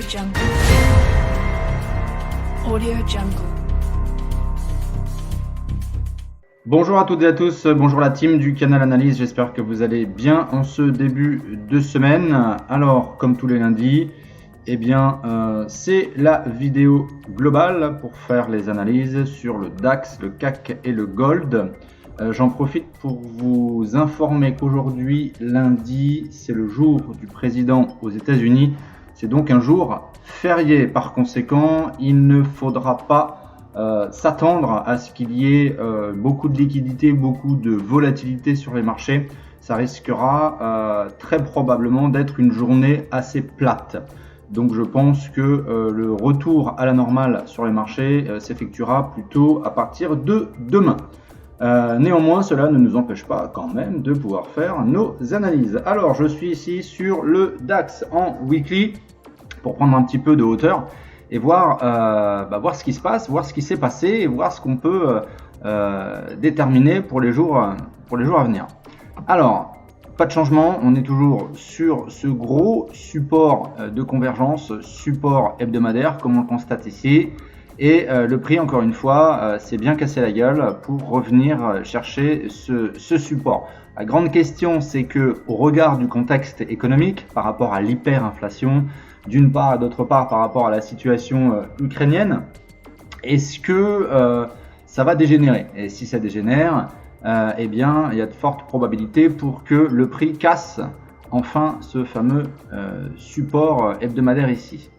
Jungle. Audio Jungle. Bonjour à toutes et à tous, bonjour la team du canal Analyse, j'espère que vous allez bien en ce début de semaine. Alors, comme tous les lundis, c'est la vidéo globale pour faire les analyses sur le DAX, le CAC et le Gold. J'en profite pour vous informer qu'aujourd'hui, lundi, c'est le jour du président aux États-Unis. C'est donc un jour férié. Par conséquent, il ne faudra pas s'attendre à ce qu'il y ait beaucoup de liquidité, beaucoup de volatilité sur les marchés. Ça risquera très probablement d'être une journée assez plate. Donc je pense que le retour à la normale sur les marchés s'effectuera plutôt à partir de demain. Néanmoins, cela ne nous empêche pas quand même de pouvoir faire nos analyses. Alors, je suis ici sur le DAX en weekly pour prendre un petit peu de hauteur et voir ce qui se passe, voir ce qui s'est passé et voir ce qu'on peut déterminer pour les jours à venir. Alors, pas de changement, on est toujours sur ce gros support de convergence, support hebdomadaire comme on le constate ici. Et le prix, encore une fois, s'est bien cassé la gueule pour revenir chercher ce support. La grande question, c'est que au regard du contexte économique, par rapport à l'hyperinflation, d'une part et d'autre part par rapport à la situation ukrainienne, est-ce que ça va dégénérer? Et si ça dégénère, il y a de fortes probabilités pour que le prix casse enfin ce fameux support hebdomadaire ici.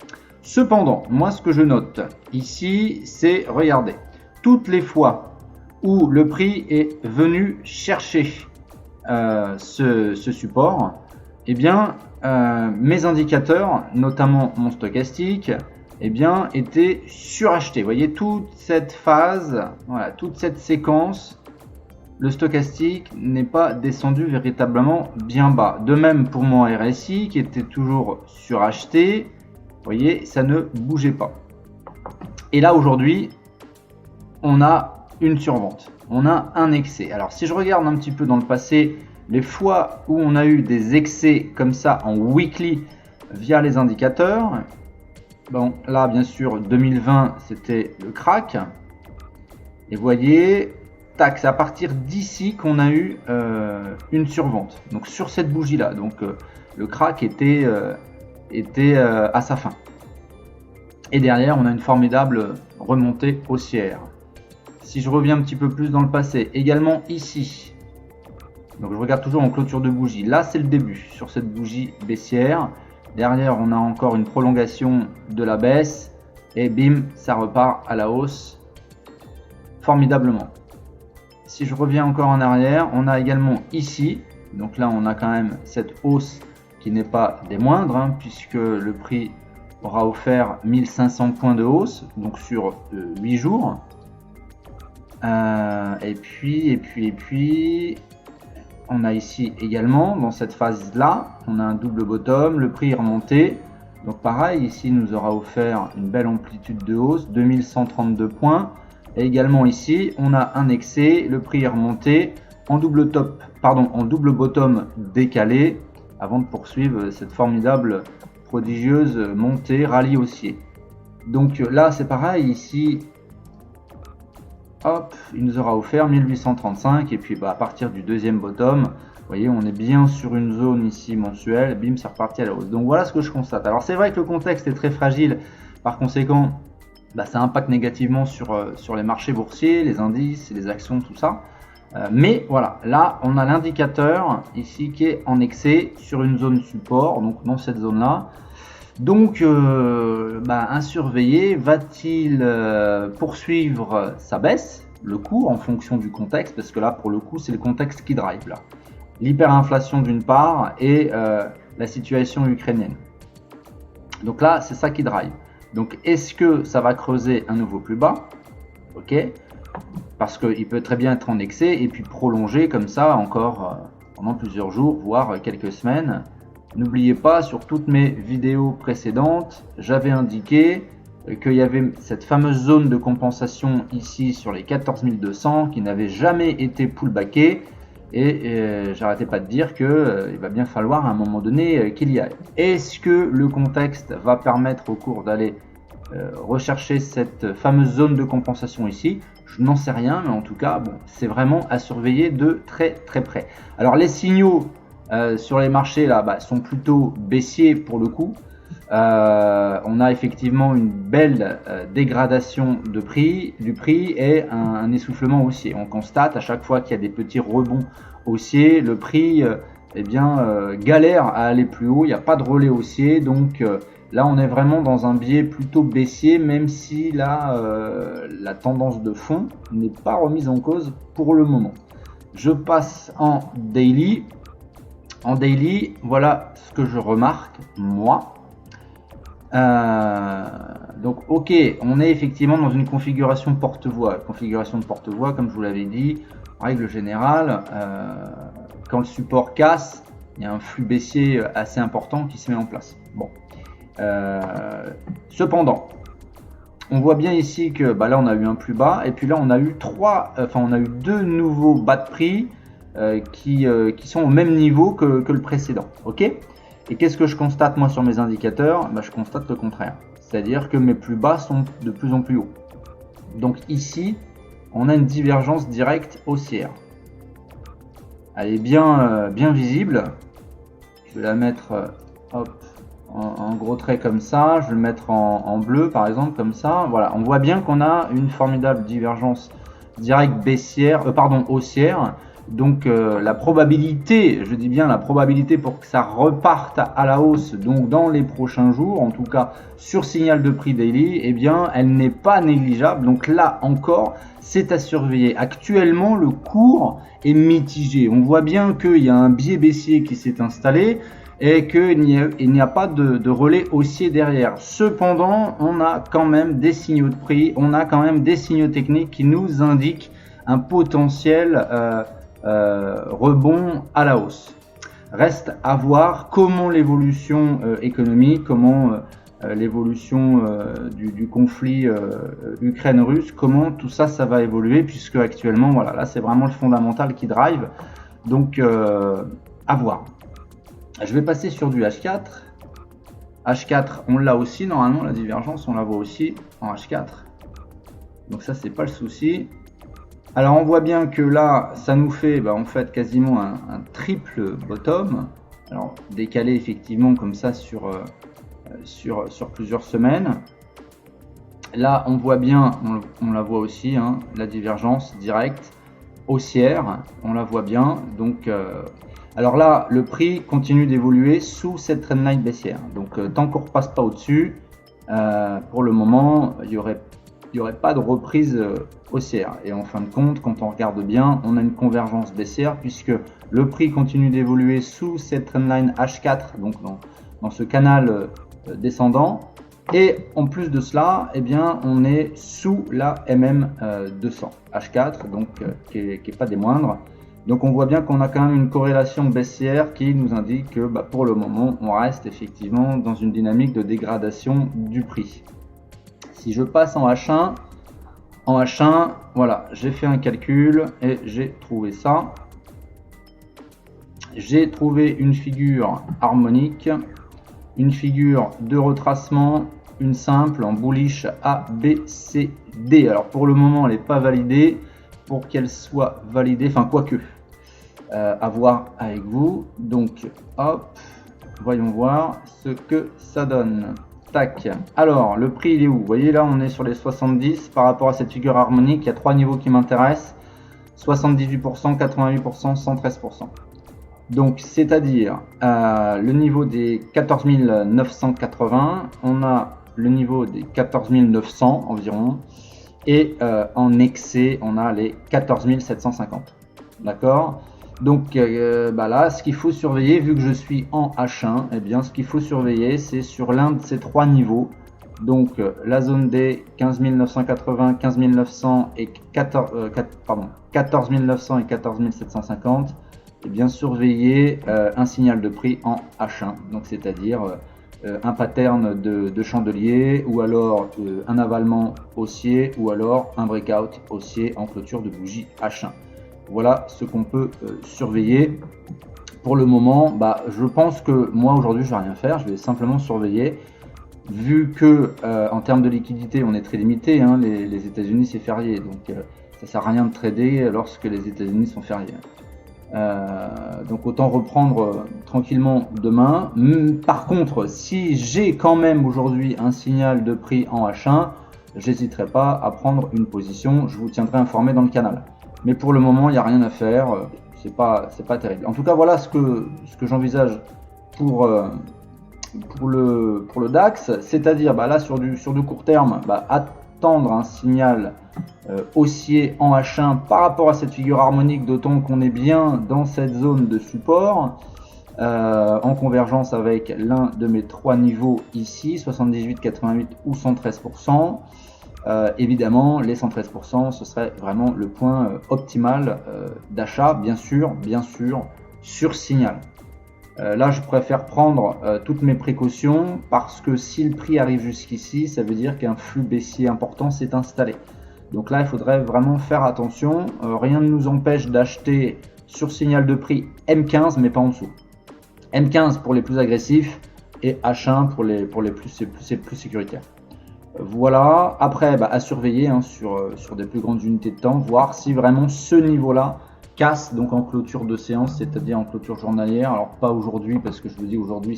Cependant, moi ce que je note ici, c'est, regardez, toutes les fois où le prix est venu chercher ce support, mes indicateurs, notamment mon stochastique, étaient surachetés. Vous voyez, toute cette phase, voilà, toute cette séquence, le stochastique n'est pas descendu véritablement bien bas. De même pour mon RSI qui était toujours suracheté. Vous voyez, ça ne bougeait pas. Et là, aujourd'hui, on a une survente. On a un excès. Alors, si je regarde un petit peu dans le passé, les fois où on a eu des excès comme ça en weekly via les indicateurs, bon, là, bien sûr, 2020, c'était le crack. Et vous voyez, tac, c'est à partir d'ici qu'on a eu une survente. Donc, sur cette bougie-là. Donc, le crack était à sa fin. Et derrière, on a une formidable remontée haussière. Si je reviens un petit peu plus dans le passé, également ici, donc je regarde toujours en clôture de bougie. Là, c'est le début sur cette bougie baissière. Derrière, on a encore une prolongation de la baisse. Et bim, ça repart à la hausse formidablement. Si je reviens encore en arrière, on a également ici, donc là, on a quand même cette hausse qui n'est pas des moindres, puisque le prix aura offert 1500 points de hausse, donc sur 8 jours. Et puis, on a ici également, dans cette phase-là, on a un double bottom, le prix est remonté. Donc pareil, ici, il nous aura offert une belle amplitude de hausse, 2132 points. Et également ici, on a un excès, le prix est remonté en double bottom décalé, avant de poursuivre cette formidable, prodigieuse montée, rallye haussier. Donc là, c'est pareil, ici, hop, il nous aura offert 1835, et puis à partir du deuxième bottom, vous voyez, on est bien sur une zone ici mensuelle, bim, c'est reparti à la hausse. Donc voilà ce que je constate. Alors c'est vrai que le contexte est très fragile, par conséquent, ça impacte négativement sur les marchés boursiers, les indices, les actions, tout ça. Mais voilà, là on a l'indicateur ici qui est en excès sur une zone support, donc dans cette zone là. Donc un surveillé, va-t-il poursuivre sa baisse, le cours en fonction du contexte, parce que là pour le coup c'est le contexte qui drive là. L'hyperinflation d'une part et la situation ukrainienne. Donc là c'est ça qui drive. Donc est-ce que ça va creuser un nouveau plus bas? Ok. Parce qu'il peut très bien être en excès et puis prolonger comme ça encore pendant plusieurs jours, voire quelques semaines. N'oubliez pas, sur toutes mes vidéos précédentes, j'avais indiqué qu'il y avait cette fameuse zone de compensation ici sur les 14 200 qui n'avait jamais été pullbackée Et j'arrêtais pas de dire que il va bien falloir à un moment donné qu'il y aille. Est-ce que le contexte va permettre au cours d'aller rechercher cette fameuse zone de compensation ici? Je n'en sais rien, mais en tout cas, bon, c'est vraiment à surveiller de très très près. Alors les signaux sur les marchés là sont plutôt baissiers pour le coup. On a effectivement une belle dégradation du prix et un essoufflement haussier. On constate à chaque fois qu'il y a des petits rebonds haussiers, le prix galère à aller plus haut, il n'y a pas de relais haussier, donc là on est vraiment dans un biais plutôt baissier, même si là la tendance de fond n'est pas remise en cause pour le moment. Je passe en daily. En daily, voilà ce que je remarque moi. Donc ok, on est effectivement dans une configuration porte-voix. Configuration de porte-voix, comme je vous l'avais dit, en règle générale, quand le support casse, il y a un flux baissier assez important qui se met en place. Bon, cependant, on voit bien ici que là on a eu un plus bas, et puis là on a eu deux nouveaux bas de prix qui sont au même niveau que le précédent. Ok. Et qu'est-ce que je constate moi sur mes indicateurs? Je constate le contraire. C'est-à-dire que mes plus bas sont de plus en plus hauts. Donc ici, on a une divergence directe haussière. Elle est bien visible. Je vais la mettre en gros trait comme ça. Je vais le mettre en bleu par exemple comme ça. Voilà, on voit bien qu'on a une formidable divergence directe haussière. Donc la probabilité, je dis bien la probabilité pour que ça reparte à la hausse, donc dans les prochains jours, en tout cas sur signal de prix daily, eh bien elle n'est pas négligeable. Donc là encore, c'est à surveiller. Actuellement, le cours est mitigé. On voit bien qu'il y a un biais baissier qui s'est installé et qu'il n'y a pas de relais haussier derrière. Cependant, on a quand même des signaux de prix, on a quand même des signaux techniques qui nous indiquent un potentiel rebond à la hausse. Reste à voir comment l'évolution économique, comment l'évolution du conflit Ukraine-Russe, comment tout ça va évoluer, puisque actuellement, voilà, là c'est vraiment le fondamental qui drive. Donc à voir. Je vais passer sur du H4. H4, on l'a aussi normalement, la divergence, on la voit aussi en H4. Donc ça, c'est pas le souci. Alors on voit bien que là, ça nous fait en fait quasiment un triple bottom. Alors décalé effectivement comme ça sur plusieurs semaines. Là, on voit bien, on la voit aussi, hein, la divergence directe haussière, on la voit bien. Donc, alors là, le prix continue d'évoluer sous cette trendline baissière. Donc, tant qu'on ne repasse pas au-dessus, pour le moment, il y aurait pas de reprise haussière. Et en fin de compte, quand on regarde bien, on a une convergence baissière puisque le prix continue d'évoluer sous cette trendline H4, donc dans ce canal descendant. Et en plus de cela, eh bien, on est sous la MM200 H4, donc qui est pas des moindres. Donc on voit bien qu'on a quand même une corrélation baissière qui nous indique que pour le moment, on reste effectivement dans une dynamique de dégradation du prix. Si je passe en H1, voilà, j'ai fait un calcul et j'ai trouvé ça. J'ai trouvé une figure harmonique, une figure de retracement, une simple en bullish A, B, C, D. Alors pour le moment, elle n'est pas validée. Pour qu'elle soit validée, enfin quoique, à voir avec vous. Donc, hop, voyons voir ce que ça donne. Tac. Alors, le prix, il est où? Vous voyez, là, on est sur les 70. Par rapport à cette figure harmonique, il y a trois niveaux qui m'intéressent. 78%, 88%, 113%. Donc, c'est-à-dire le niveau des 14 980, on a le niveau des 14 900 environ, et en excès, on a les 14 750. D'accord? Donc là, ce qu'il faut surveiller, vu que je suis en H1, eh bien, ce qu'il faut surveiller, c'est sur l'un de ces trois niveaux. Donc, la zone des 15 980, 15 900 et 14 900 et 14 750. Et bien surveiller un signal de prix en H1, donc c'est-à-dire un pattern de chandelier, ou alors un avalement haussier, ou alors un breakout haussier en clôture de bougie H1. Voilà ce qu'on peut surveiller. Pour le moment, je pense que moi aujourd'hui je vais rien faire, je vais simplement surveiller. Vu que en termes de liquidité on est très limité, hein, les États-Unis c'est férié, donc ça sert à rien de trader lorsque les États-Unis sont fériés. Donc autant reprendre tranquillement demain. Par contre, si j'ai quand même aujourd'hui un signal de prix en H1, j'hésiterai pas à prendre une position, je vous tiendrai informé dans le canal. Mais pour le moment, il n'y a rien à faire, c'est pas terrible. En tout cas, voilà ce que j'envisage pour le DAX, c'est-à-dire là sur du court terme, attendre un signal haussier en H1 par rapport à cette figure harmonique, d'autant qu'on est bien dans cette zone de support en convergence avec l'un de mes trois niveaux ici, 78, 88 ou 113%. Évidemment, les 113%, ce serait vraiment le point optimal d'achat, bien sûr, sur signal. Là, je préfère prendre toutes mes précautions parce que si le prix arrive jusqu'ici, ça veut dire qu'un flux baissier important s'est installé. Donc là, il faudrait vraiment faire attention. Rien ne nous empêche d'acheter sur signal de prix M15, mais pas en dessous. M15 pour les plus agressifs et H1 pour les plus sécuritaires. Voilà. Après, à surveiller sur des plus grandes unités de temps, voir si vraiment ce niveau-là casse donc en clôture de séance, c'est-à-dire en clôture journalière. Alors pas aujourd'hui, parce que je vous dis aujourd'hui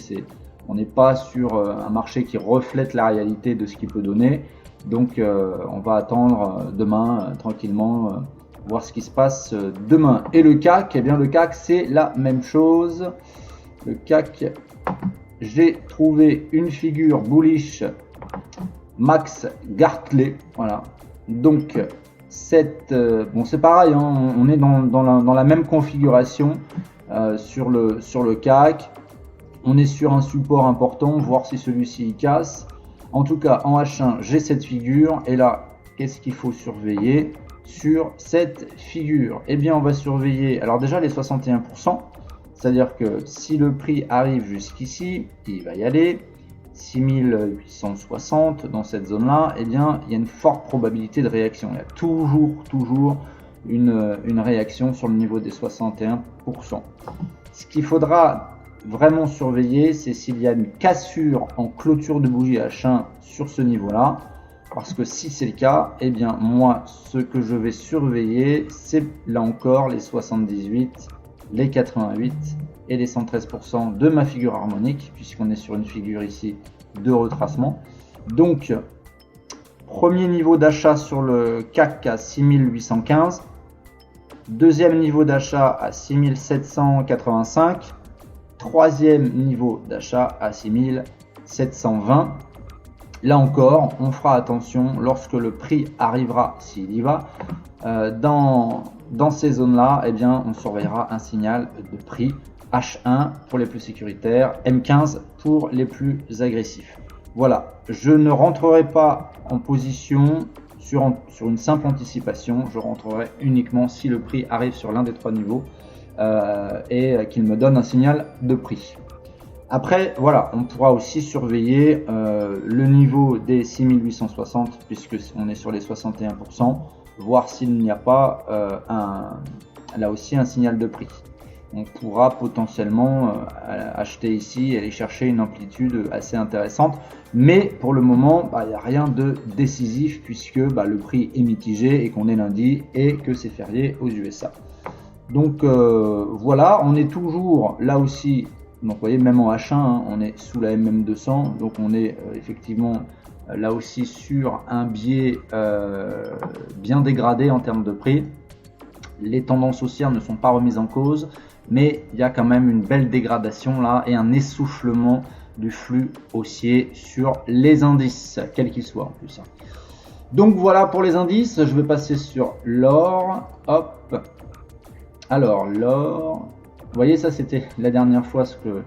on n'est pas sur un marché qui reflète la réalité de ce qu'il peut donner. Donc on va attendre demain tranquillement, voir ce qui se passe demain. Et le CAC, le CAC c'est la même chose. Le CAC, j'ai trouvé une figure bullish Max Gartley, voilà. Donc c'est pareil, hein, on est dans la même configuration sur le CAC. On est sur un support important, voir si celui-ci casse. En tout cas, en H1, j'ai cette figure. Et là, qu'est-ce qu'il faut surveiller sur cette figure? Eh bien, on va surveiller, alors déjà les 61%. C'est-à-dire que si le prix arrive jusqu'ici, il va y aller. 6860 dans cette zone-là, eh bien, il y a une forte probabilité de réaction. Il y a toujours une réaction sur le niveau des 61%. Ce qu'il faudra vraiment surveiller, c'est s'il y a une cassure en clôture de bougie H1 sur ce niveau-là. Parce que si c'est le cas, eh bien, moi, ce que je vais surveiller, c'est là encore les 78, les 88 et les 113% de ma figure harmonique, puisqu'on est sur une figure ici de retracement. Donc, premier niveau d'achat sur le CAC à 6815, deuxième niveau d'achat à 6785, troisième niveau d'achat à 6720. Là encore, on fera attention lorsque le prix arrivera, s'il y va, dans ces zones-là, eh bien, on surveillera un signal de prix H1 pour les plus sécuritaires, M15 pour les plus agressifs. Voilà, je ne rentrerai pas en position sur une simple anticipation, je rentrerai uniquement si le prix arrive sur l'un des trois niveaux et qu'il me donne un signal de prix. Après, voilà, on pourra aussi surveiller le niveau des 6860 puisque on est sur les 61%, voir s'il n'y a pas là aussi un signal de prix. On pourra potentiellement acheter ici et aller chercher une amplitude assez intéressante. Mais pour le moment, il n'y a rien de décisif puisque le prix est mitigé et qu'on est lundi et que c'est férié aux USA. Donc voilà, on est toujours là aussi, donc vous voyez même en H1, hein, on est sous la MM200, donc on est effectivement là aussi sur un biais bien dégradé en termes de prix. Les tendances haussières ne sont pas remises en cause, mais il y a quand même une belle dégradation là et un essoufflement du flux haussier sur les indices, quels qu'ils soient en plus. Donc voilà pour les indices, je vais passer sur l'or. Hop. Alors l'or, vous voyez ça c'était la dernière fois ce que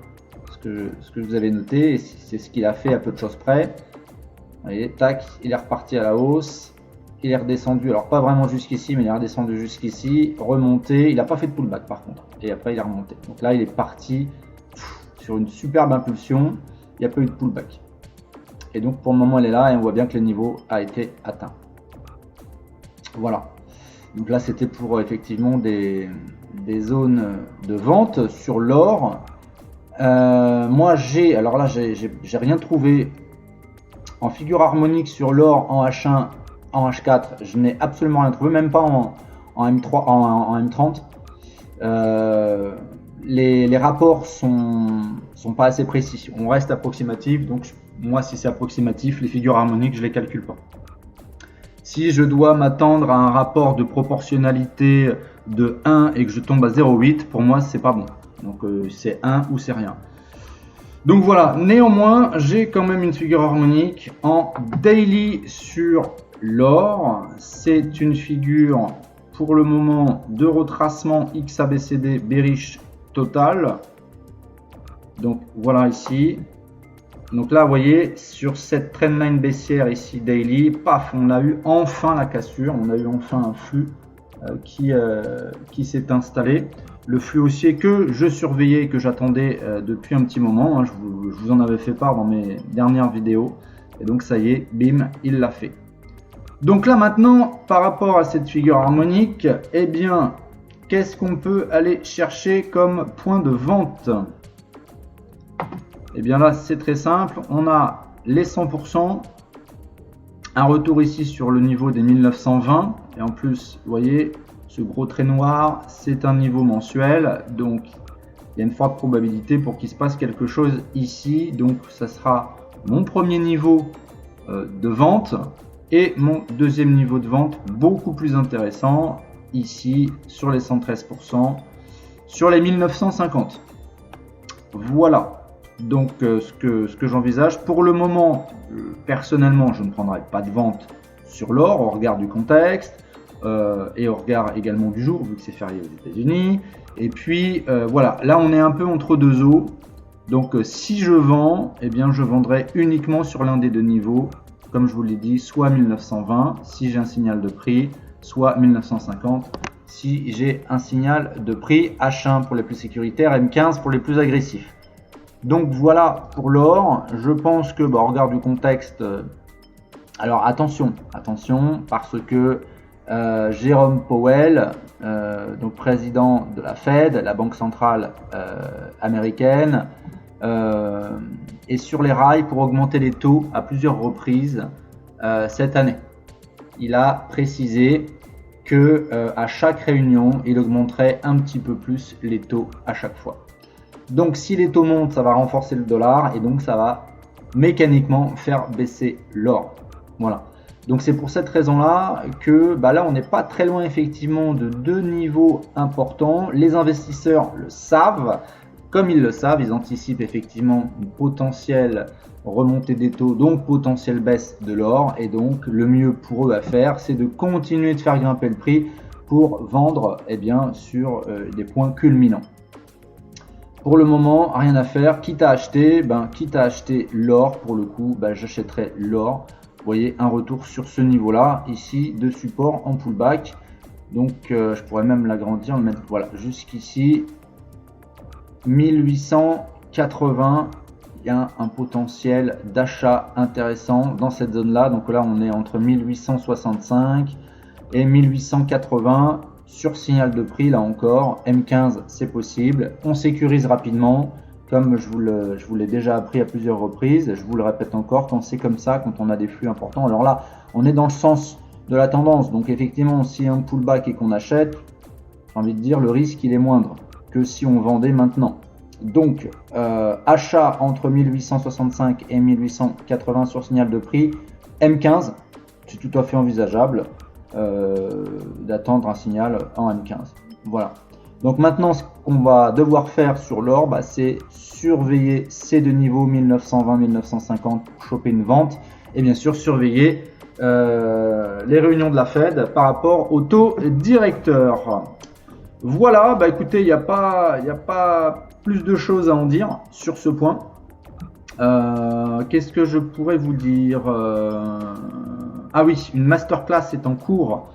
je vous avais noté, et c'est ce qu'il a fait à peu de choses près. Vous voyez, tac, il est reparti à la hausse. Il est redescendu, alors pas vraiment jusqu'ici, mais il est redescendu jusqu'ici, remonté. Il n'a pas fait de pullback par contre. Et après, il est remonté. Donc là, il est parti sur une superbe impulsion. Il n'y a pas eu de pullback. Et donc, pour le moment, elle est là et on voit bien que le niveau a été atteint. Voilà. Donc là, c'était pour effectivement des zones de vente sur l'or. Moi, alors là, j'ai rien trouvé en figure harmonique sur l'or en H1, en H4. Je n'ai absolument rien trouvé, même pas en M3, en M30. Les rapports sont pas assez précis. On reste approximatif, donc moi, si c'est approximatif, les figures harmoniques, je les calcule pas. Si je dois m'attendre à un rapport de proportionnalité de 1 et que je tombe à 0,8, pour moi, c'est pas bon. Donc c'est 1 ou c'est rien. Donc voilà, néanmoins, j'ai quand même une figure harmonique en daily sur l'or. C'est une figure pour le moment de retracement XABCD bearish total. Donc voilà ici. Donc là, vous voyez, sur cette trendline baissière ici, daily, paf, on a eu enfin la cassure, on a eu enfin un flux qui s'est installé. Le flux haussier que je surveillais et que j'attendais depuis un petit moment, hein, je vous en avais fait part dans mes dernières vidéos. Et donc ça y est, bim, il l'a fait. Donc là maintenant, par rapport à cette figure harmonique, eh bien, qu'est-ce qu'on peut aller chercher comme point de vente ? Et bien là, c'est très simple. On a les 100%, un retour ici sur le niveau des 1920. Et en plus, vous voyez, ce gros trait noir, c'est un niveau mensuel. Donc, il y a une forte probabilité pour qu'il se passe quelque chose ici. Donc, ça sera mon premier niveau de vente et mon deuxième niveau de vente beaucoup plus intéressant ici sur les 113%, sur les 1950. Voilà. Donc ce que j'envisage, pour le moment, personnellement, je ne prendrai pas de vente sur l'or au regard du contexte et au regard également du jour, vu que c'est férié aux États-Unis. Et puis voilà, là on est un peu entre deux eaux. Donc si je vends, eh bien je vendrai uniquement sur l'un des deux niveaux, comme je vous l'ai dit, soit 1920 si j'ai un signal de prix, soit 1950 si j'ai un signal de prix, H1 pour les plus sécuritaires, M15 pour les plus agressifs. Donc voilà pour l'or. Je pense que, au regard du contexte, alors attention, parce que Jérôme Powell, donc président de la Fed, la banque centrale américaine, est sur les rails pour augmenter les taux à plusieurs reprises cette année. Il a précisé que à chaque réunion, il augmenterait un petit peu plus les taux à chaque fois. Donc si les taux montent, ça va renforcer le dollar et donc ça va mécaniquement faire baisser l'or. Voilà. Donc c'est pour cette raison-là que là on n'est pas très loin effectivement de deux niveaux importants. Les investisseurs le savent. Comme ils le savent, ils anticipent effectivement une potentielle remontée des taux, donc potentielle baisse de l'or. Et donc le mieux pour eux à faire, c'est de continuer de faire grimper le prix pour vendre sur des points culminants. Pour le moment, rien à faire. Quitte à acheter, l'or, pour le coup, j'achèterai l'or. Vous voyez, un retour sur ce niveau-là, ici, de support en pullback. Donc, je pourrais même l'agrandir, le mettre jusqu'ici. 1880, il y a un potentiel d'achat intéressant dans cette zone-là. Donc là, on est entre 1865 et 1880. Sur signal de prix, là encore, M15 c'est possible, on sécurise rapidement, comme je vous l'ai déjà appris à plusieurs reprises, je vous le répète encore, quand c'est comme ça, quand on a des flux importants, alors là, on est dans le sens de la tendance, donc effectivement, si un pullback et qu'on achète, j'ai envie de dire, le risque il est moindre que si on vendait maintenant. Donc, achat entre 1865 et 1880 sur signal de prix, M15, c'est tout à fait envisageable. D'attendre un signal en M15. Voilà. Donc maintenant, ce qu'on va devoir faire sur l'or, c'est surveiller ces deux niveaux 1920-1950 pour choper une vente et bien sûr surveiller les réunions de la Fed par rapport au taux directeur. Voilà, écoutez, il n'y a pas plus de choses à en dire sur ce point. Qu'est-ce que je pourrais vous dire Ah oui, une masterclass est en cours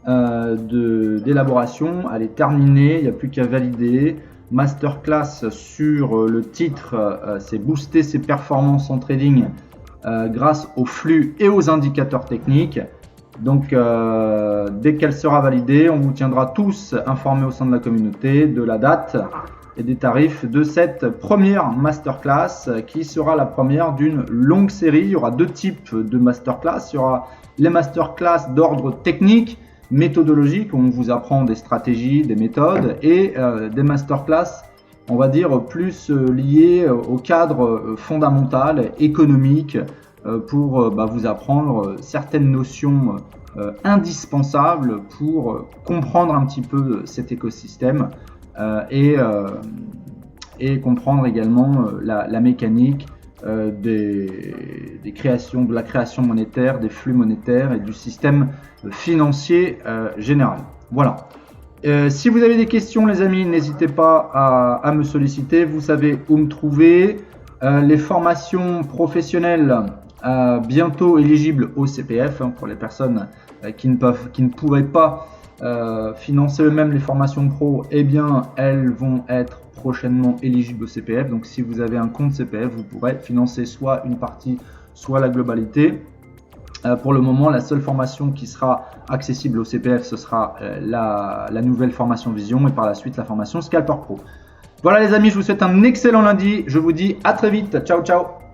d'élaboration. Elle est terminée, il n'y a plus qu'à valider. Masterclass sur le titre, c'est booster ses performances en trading grâce aux flux et aux indicateurs techniques. Donc, dès qu'elle sera validée, on vous tiendra tous informés au sein de la communauté de la date et des tarifs de cette première masterclass qui sera la première d'une longue série. Il y aura 2 types de masterclass. Il y aura les masterclass d'ordre technique, méthodologique, où on vous apprend des stratégies, des méthodes, et des masterclass, on va dire, plus liées au cadre fondamental, économique, pour vous apprendre certaines notions indispensables pour comprendre un petit peu cet écosystème et comprendre également la mécanique des créations, de la création monétaire, des flux monétaires et du système financier général. Voilà. Si vous avez des questions, les amis, n'hésitez pas à me solliciter. Vous savez où me trouver. Les formations professionnelles bientôt éligibles au CPF pour les personnes qui ne pourraient pas financer eux-mêmes les formations pro, eh bien elles vont être prochainement éligibles au CPF. Donc si vous avez un compte CPF, vous pourrez financer soit une partie, soit la globalité. Pour le moment, la seule formation qui sera accessible au CPF, ce sera la nouvelle formation Vision, et par la suite la formation Scalper Pro. Voilà les amis, je vous souhaite un excellent lundi. Je vous dis à très vite. Ciao, ciao.